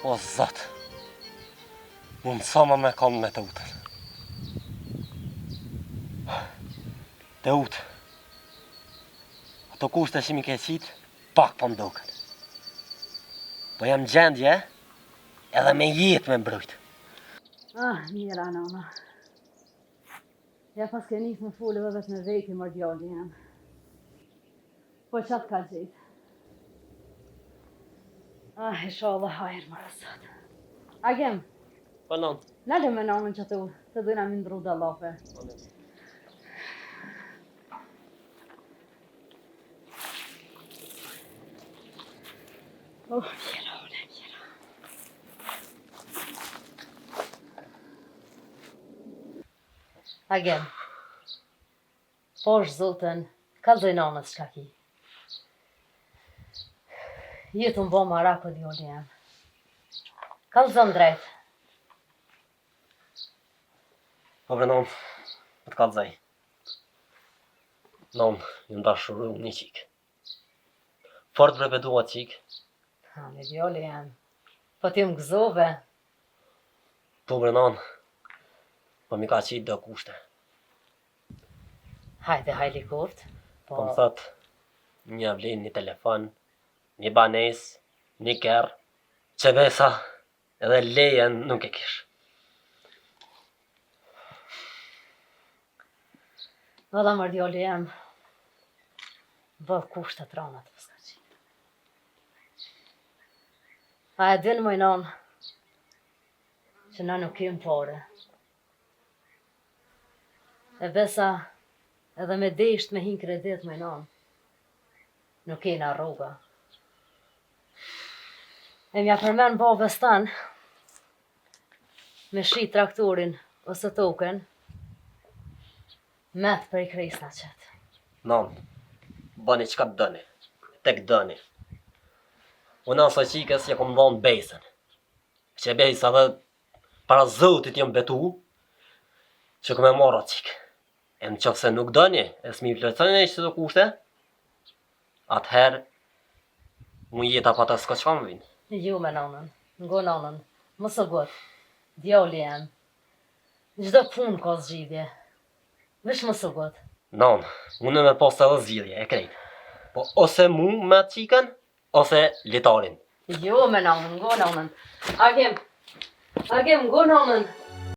O zot, mund sama me kam me të utën. Të utë, ato kushte që mi ke qitë, pak po mdoken. Po jam gjendje, edhe me jetë me mbrojt. Mira, nona. Ja pas ke njës më fulle dhe vetë me vejti më djallë jam. Po qatë ka gjitë. Inshallah hajër më rësat. Agem, Po non. nalë me nonën që të dujna mi ndru dhe lope. Mjera, ole, mjera. Agem, posh zotën, kalzoj nonës shka ki. Jetë më bo mara për djoli jam. Kalzon drejt. Po bre non, po të kalzaj. Non, ju ndashuru një qik. Fort bre bedua qik. Me djoli jam. Po ti më gëzove. Po bre non, po mi ka qitë do kushte. Hajde, hajli kurt. Po më thot, një vlin, një telefon, një banes, një kërë, që besa edhe lejen nuk e kish. Valla mër djoli jam. Bë kushtet ranat pëska qi. A e din mojnon që na nuk kem pare. E besa edhe me desht me hin kredit mojnon. Nuk kena rruga. E mja përmen babes tanë me shi traktorin ose token met për i kresna qëtë. Non, bani qka të dëni, tek dëni. Unë aso qikës ja kom dhonë besën. Që besa dhe para zotit jam betu, që kom e marra qikë. E në qofse nuk dëni, e s'mi plëtënë e që të kushte, atëherë, mu jeta pa të s'ka qka më vinë. Ju me nonën, ngo nonën, mësë gotë, djali jam. Gjdo punë ka zgjidhje, vish mësë gotë. Non, unë me pas edhe zgjidhje, e krejt. Po ose mu me atë qikën, ose litarin. Ju me nonën, ngo nonën. Agem, ngo nonën.